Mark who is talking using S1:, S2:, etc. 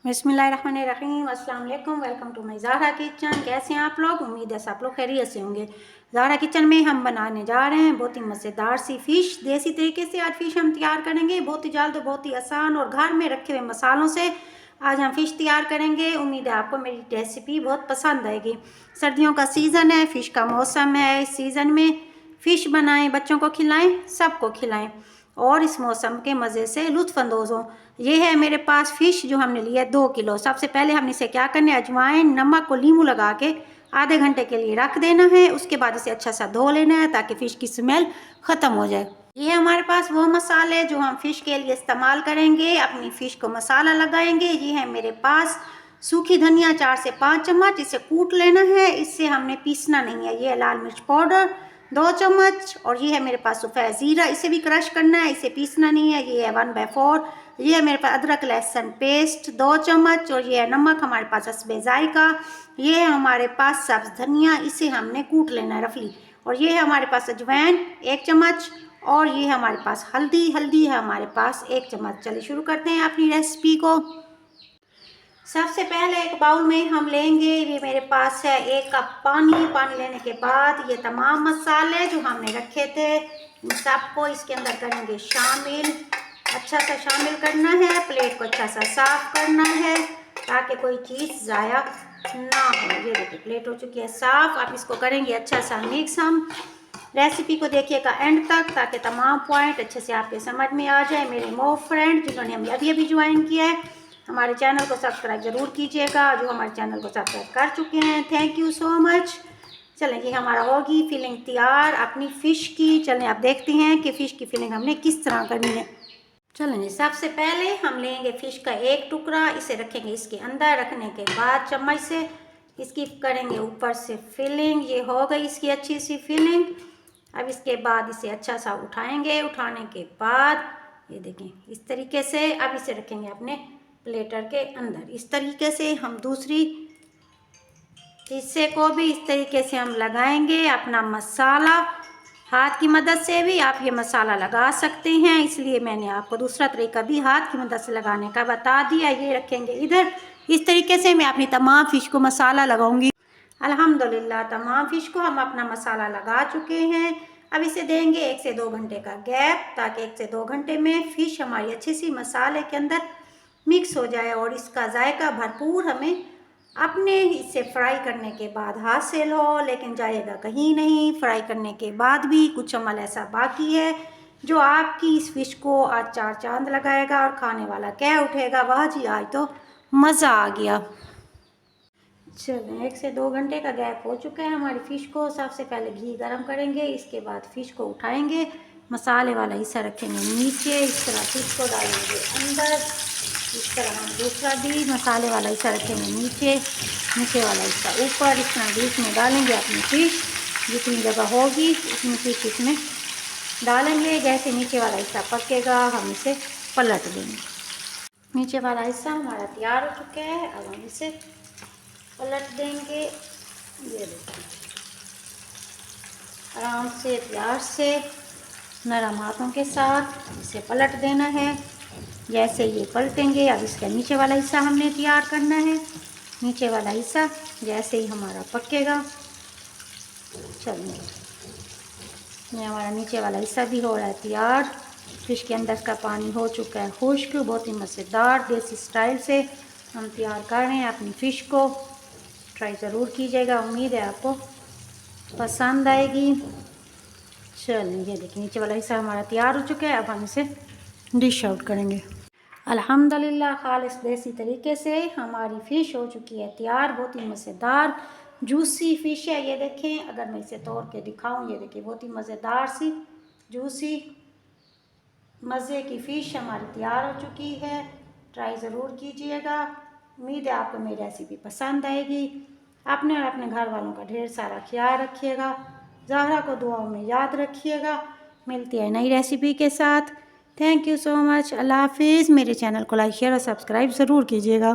S1: बिस्मिल्लाहिर्रहमानिर्रहीम, अस्सलाम वालेकुम। Welcome to my Zahra kitchen. कैसे हैं आप लोग? उम्मीद है सब लोग खैरियत से होंगे। ज़ाहरा किचन में हम बनाने जा रहे हैं बहुत ही मज़ेदार सी फ़िश। देसी तरीके से आज फ़िश हम तैयार करेंगे, बहुत ही जल्द, बहुत ही आसान और घर में रखे हुए मसालों से आज हम फ़िश तैयार करेंगे। उम्मीद है आपको मेरी रेसिपी बहुत पसंद आएगी। सर्दियों का सीज़न है, फ़िश का मौसम है। इस सीज़न में फ़िश बनाएं, बच्चों को खिलाएं, सबको खिलाएं और इस मौसम के मज़े से लुत्फ़अंदोज़ हों। ये है मेरे पास फ़िश जो हमने लिया है 2 किलो। सबसे पहले हमने इसे क्या करना है, अजवाइन, नमक और नींबू लगा के आधे घंटे के लिए रख देना है। उसके बाद इसे अच्छा सा धो लेना है ताकि फ़िश की स्मेल ख़त्म हो जाए। ये हमारे पास वो मसाले जो हम फ़िश के लिए इस्तेमाल करेंगे, अपनी फ़िश को मसाला लगाएंगे। ये है मेरे पास सूखी धनिया 4 से 5 चम्मच, इसे कूट लेना है, इससे हमने पीसना नहीं है। ये लाल मिर्च पाउडर 2 चम्मच और ये है मेरे पास सफ़ेद ज़ीरा, इसे भी क्रश करना है, इसे पीसना नहीं है। ये है 1/4। ये है मेरे पास अदरक लहसुन पेस्ट 2 चम्मच और ये है नमक हमारे पास हस्बे जायका। ये है हमारे पास सब्ज़ धनिया, इसे हमने कूट लेना है रफली। और ये है हमारे पास अजवाइन 1 चम्मच और ये है हमारे पास हल्दी है हमारे पास 1 चम्मच। चलिए शुरू करते हैं अपनी रेसिपी को। सबसे पहले एक बाउल में हम लेंगे, ये मेरे पास है 1 कप पानी। पानी लेने के बाद ये तमाम मसाले जो हमने रखे थे इन सबको इसके अंदर करेंगे शामिल। अच्छा सा शामिल करना है, प्लेट को अच्छा सा साफ करना है ताकि कोई चीज़ ज़ाया ना हो। ये देखिए प्लेट हो चुकी है साफ़। अब इसको करेंगे अच्छा सा मिक्स। हम रेसिपी को देखिएगा एंड तक ताकि तमाम पॉइंट अच्छे से आपके समझ में आ जाए। मेरे मोर फ्रेंड जिन्होंने हमें अभी ज्वाइन किया है, हमारे चैनल को सब्सक्राइब ज़रूर कीजिएगा। जो हमारे चैनल को सब्सक्राइब कर चुके हैं, थैंक यू सो मच। चलें ये हमारा होगी फिलिंग तैयार अपनी फ़िश की। चलें आप देखते हैं कि फ़िश की फिलिंग हमने किस तरह करनी है। चलें जी, सबसे पहले हम लेंगे फ़िश का एक टुकड़ा, इसे रखेंगे इसके अंदर। रखने के बाद चम्मच से इसकी करेंगे ऊपर से फिलिंग। ये हो गई इसकी अच्छी सी फिलिंग। अब इसके बाद इसे अच्छा सा उठाएंगे। उठाने के बाद ये देखें इस तरीके से। अब इसे रखेंगे अपने प्लेटर के अंदर। इस तरीके से हम दूसरी हिस्से को भी इस तरीके से हम लगाएंगे। अपना मसाला हाथ की मदद से भी आप ये मसाला लगा सकते हैं, इसलिए मैंने आपको दूसरा तरीका भी हाथ की मदद से लगाने का बता दिया। ये रखेंगे इधर। इस तरीके से मैं अपनी तमाम फ़िश को मसाला लगाऊंगी। अल्हम्दुलिल्लाह तमाम फ़िश को हम अपना मसाला लगा चुके हैं। अब इसे देंगे 1 से 2 घंटे का गैप ताकि 1 से 2 घंटे में फ़िश हमारी अच्छी सी मसाले के अंदर मिक्स हो जाए और इसका जायका भरपूर हमें अपने इसे फ्राई करने के बाद हासिल हो। लेकिन जाएगा कहीं नहीं, फ्राई करने के बाद भी कुछ अमल ऐसा बाकी है जो आपकी इस फ़िश को आज 4 चांद लगाएगा और खाने वाला कह उठेगा, वाह जी आज तो मज़ा आ गया। चलें 1 से 2 घंटे का गैप हो चुका है हमारी फ़िश को। सबसे पहले घी गरम करेंगे, इसके बाद फ़िश को उठाएंगे, मसाले वाला हिस्सा रखेंगे नीचे, इस तरह फ़िश को डालेंगे अंदर। इस तरह हम दूसरा भी मसाले वाला हिस्सा रखेंगे नीचे, नीचे वाला हिस्सा ऊपर। इस तरह बीच में डालेंगे अपनी फ़िश, जितनी जगह होगी उतनी फ़िश इसमें डालेंगे। जैसे नीचे वाला हिस्सा पकेगा हम इसे पलट देंगे। नीचे वाला हिस्सा हमारा तैयार हो चुका है, अब हम इसे पलट देंगे। ये देखिए आराम से प्यार से नरम हाथों के साथ इसे पलट देना है। जैसे ये पलटेंगे अब इसका नीचे वाला हिस्सा हमने तैयार करना है। नीचे वाला हिस्सा जैसे ही हमारा पकेगा, चलिए ये हमारा नीचे वाला हिस्सा भी हो रहा है तैयार। फ़िश के अंदर का पानी हो चुका है खुश्क। बहुत ही मज़ेदार देसी स्टाइल से हम तैयार कर रहे हैं अपनी फ़िश को। ट्राई ज़रूर कीजिएगा, उम्मीद है आपको पसंद आएगी। चलिए ये देखिए नीचे वाला हिस्सा हमारा तैयार हो चुका है, अब हम इसे डिश आउट करेंगे। अल्हम्दुलिल्लाह खालिस देसी तरीके से हमारी फ़िश हो चुकी है तैयार। बहुत ही मज़ेदार जूसी फ़िश है। ये देखें, अगर मैं इसे तोड़ के दिखाऊं, ये देखिए बहुत ही मज़ेदार सी जूसी मज़े की फ़िश हमारी तैयार हो चुकी है। ट्राई ज़रूर कीजिएगा, उम्मीद है आपको मेरी रेसिपी पसंद आएगी। अपने और अपने घर वालों का ढेर सारा ख्याल रखिएगा। ज़ाहरा को दुआओं में याद रखिएगा। मिलती है नई रेसिपी के साथ। Thank you so much. अल्लाह हाफिज़। मेरे चैनल को लाइक शेयर और सब्सक्राइब ज़रूर कीजिएगा।